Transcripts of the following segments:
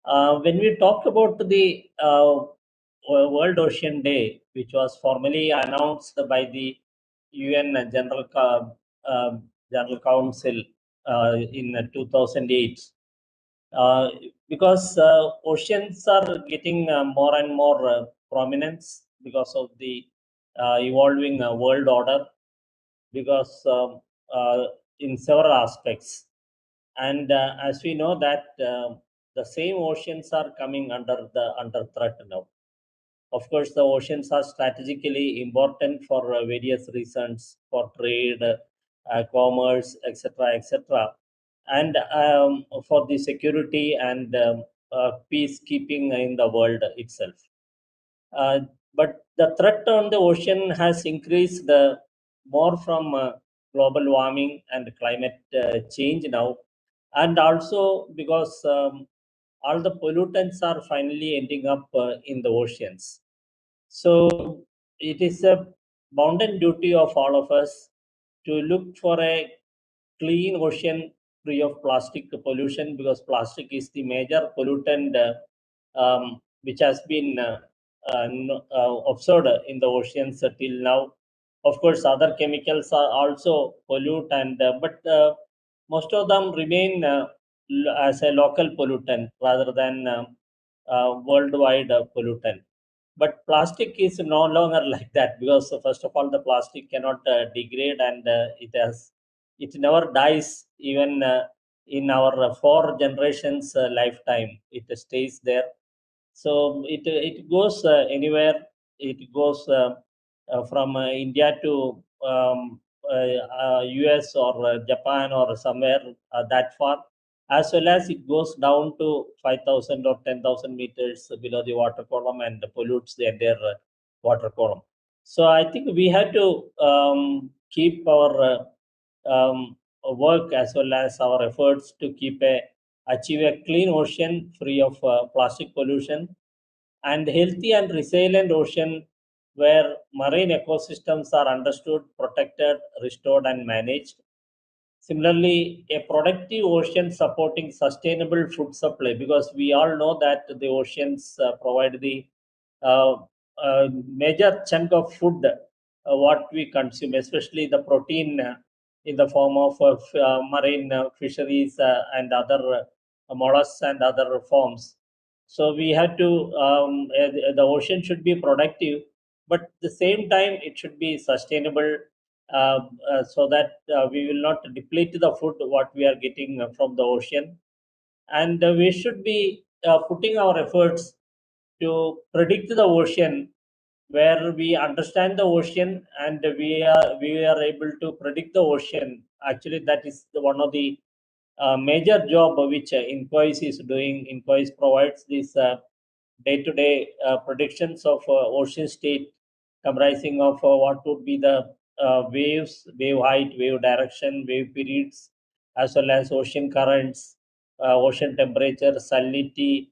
When we talk about the World Ocean Day, which was formally announced by the UN uh, General Council in 2008, uh, because oceans are getting more and more prominence because of the evolving world order, because in several aspects. And as we know that the same oceans are coming under threat now. Of course, the oceans are strategically important for various reasons, for trade, commerce, etc., etc., and for the security and peacekeeping in the world itself. Uh, but the threat on the ocean has increased more from global warming and climate change now, and also because all the pollutants are finally ending up in the oceans. So it is a bounden duty of all of us to look for a clean ocean free of plastic pollution, because plastic is the major pollutant which has been observed in the oceans till now. Of course, other chemicals are also pollute, and most of them remain as a local pollutant rather than worldwide pollutant. But plastic is no longer like that, because first of all, the plastic cannot degrade, and it never dies even in our four generations lifetime. It stays there, so it goes anywhere. It goes from India to US or Japan or somewhere that far, as well as it goes down to 5,000 or 10,000 meters below the water column and pollutes the entire water column. So I think we have to keep our work as well as our efforts to achieve a clean ocean free of plastic pollution, and healthy and resilient ocean where marine ecosystems are understood, protected, restored, and managed. Similarly, a productive ocean supporting sustainable food supply, because we all know that the oceans provide the uh, major chunk of food what we consume, especially the protein in the form of marine fisheries and other mollusks and other forms. So we have to the ocean should be productive, but at the same time it should be sustainable, so that we will not deplete the food what we are getting from the ocean. And we should be putting our efforts to predict the ocean, where we understand the ocean and we are able to predict the ocean. Actually, that is one of the major job which Inquiries is doing. Inquiries provides these day-to-day predictions of ocean state, comprising of what would be the waves, wave height, wave direction, wave periods, as well as ocean currents, ocean temperature, salinity,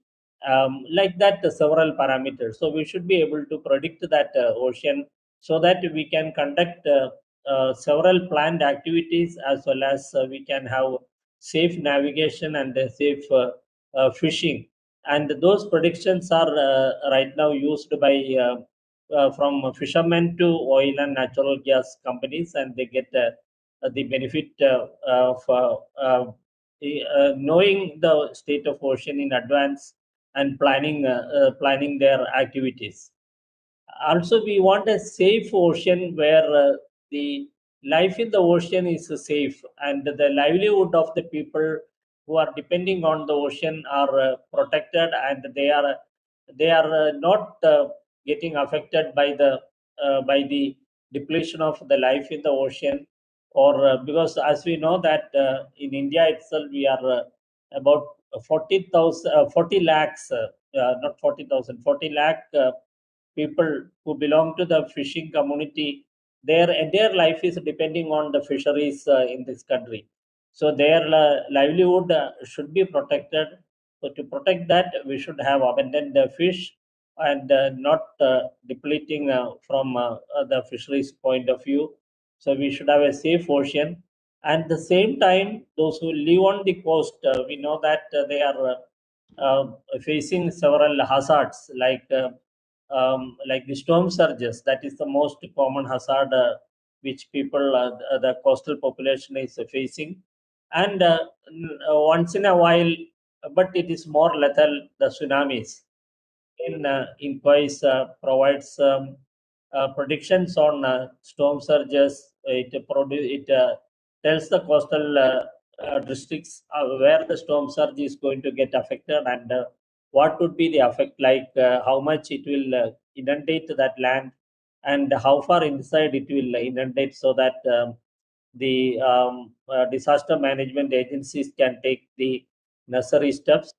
like that, several parameters. So we should be able to predict that ocean, so that we can conduct several planned activities, as well as we can have safe navigation and safe fishing. And those predictions are right now used by from fishermen to oil and natural gas companies, and they get the benefit of knowing the state of ocean in advance and planning their activities. Also, we want a safe ocean where the life in the ocean is safe, and the livelihood of the people who are depending on the ocean are protected, and they are not getting affected by the depletion of the life in the ocean. Or because as we know that in India itself we are about 40,000 40 lakhs, not 40,000, 40 lakh people who belong to the fishing community. Their entire life is depending on the fisheries in this country. So their livelihood should be protected. So to protect that, we should have abundant fish, and not depleting from the fisheries point of view. So we should have a safe ocean. And at the same time, those who live on the coast, we know that they are facing several hazards like the storm surges. That is the most common hazard which people, the coastal population is facing. And once in a while, but it is more lethal, the tsunamis. In Quais provides predictions on storm surges. It tells the coastal districts where the storm surge is going to get affected, and what would be the effect, like how much it will inundate that land, and how far inside it will inundate, so that the disaster management agencies can take the necessary steps,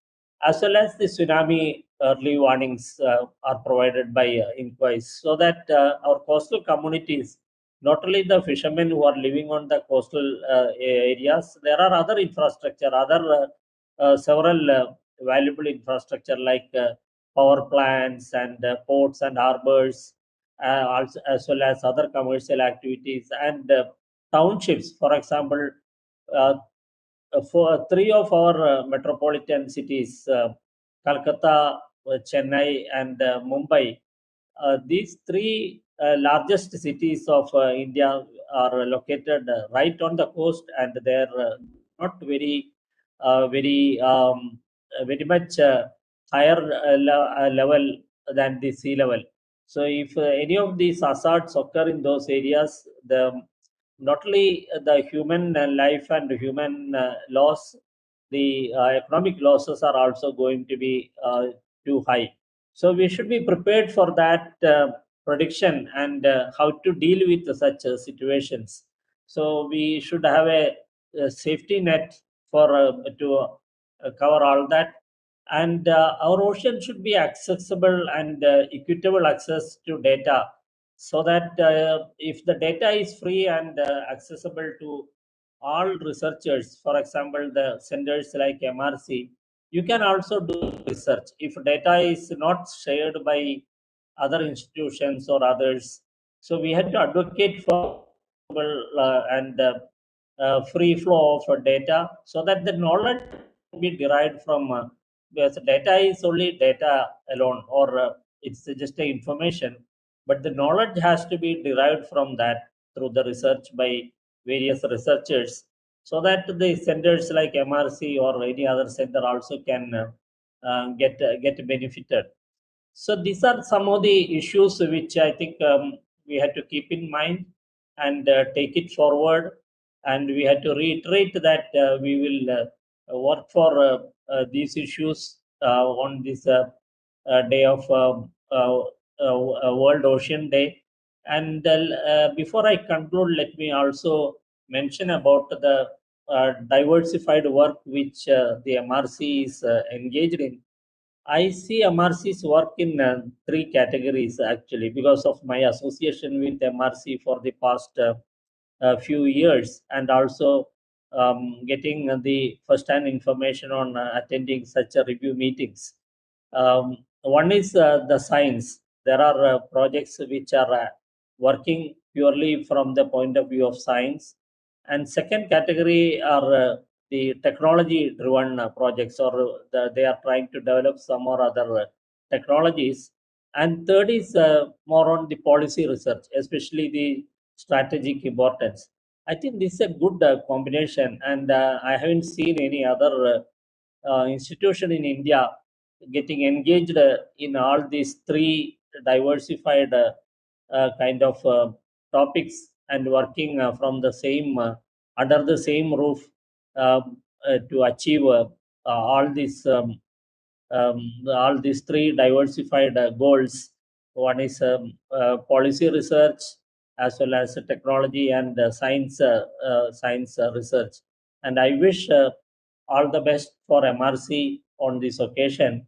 as well as the tsunami early warnings are provided by inquiries, so that our coastal communities, not only the fishermen who are living on the coastal areas, there are other infrastructure, other several valuable infrastructure like power plants and ports and harbors, also, as well as other commercial activities and townships. For example, uh, for three of our metropolitan cities, Calcutta, Chennai, and Mumbai, these three largest cities of India are located right on the coast, and they're not very much higher level than the sea level. So, if any of these hazards occur in those areas, the not only the human life and human loss, the economic losses are also going to be too high. So we should be prepared for that prediction and how to deal with such situations. So we should have a safety net for to cover all that, and our ocean should be accessible and equitable access to data, so that if the data is free and accessible to all researchers, for example, the centers like MRC, you can also do research. If data is not shared by other institutions or others, so we had to advocate for and free flow of data, so that the knowledge can be derived from because data is only data alone, or it's just a information, but the knowledge has to be derived from that through the research by various researchers, so that the centers like MRC or any other center also can get benefited. So these are some of the issues which I think we had to keep in mind and take it forward. And we had to reiterate that we will work for these issues on this day of World Ocean Day. And before I conclude, let me also mention about the diversified work which the MRC is engaged in. I see MRC's work in three categories actually, because of my association with MRC for the past few years, and also getting the first-hand information on attending such review meetings. One is the science. There are projects which are working purely from the point of view of science, and second category are the technology driven projects, or they are trying to develop some or other technologies, and third is more on the policy research, especially the strategic importance. I think this is a good combination, and I haven't seen any other institution in India getting engaged in all these three diversified kind of topics, and working from the same under the same roof to achieve all these three diversified goals. One is policy research, as well as technology and science research. And I wish all the best for MRC on this occasion,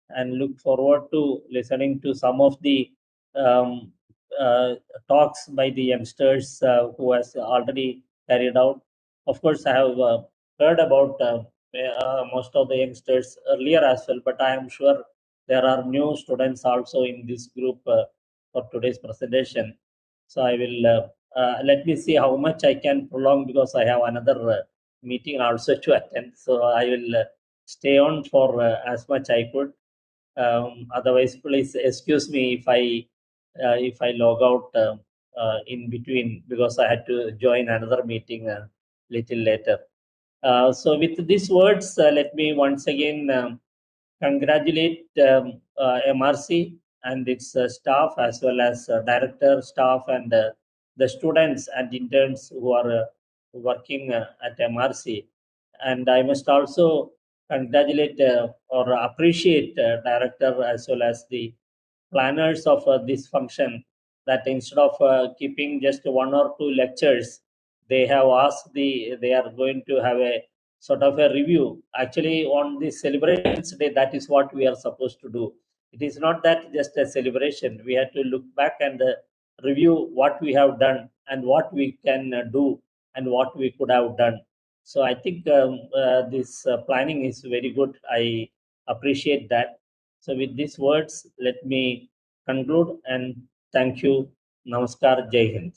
and look forward to listening to some of the um, uh, talks by the youngsters who has already carried out. Of course, I have heard about most of the youngsters earlier as well, but I am sure there are new students also in this group for today's presentation. So I will let me see how much I can prolong, because I have another meeting also to attend. So I will stay on for as much I could. Otherwise, please excuse me if I log out in between, because I had to join another meeting little later. So with these words, let me once again congratulate MRC and its staff, as well as director, staff, and the students and interns who are working at MRC. And I must also congratulate or appreciate director as well as the planners of this function, that instead of keeping just one or two lectures, they have asked they are going to have a sort of a review. Actually, on the celebrations day, that is what we are supposed to do. It is not that just a celebration. We have to look back and review what we have done and what we can do and what we could have done. So I think this planning is very good. I appreciate that. So with these words, let me conclude and thank you. Namaskar. Jai Hind.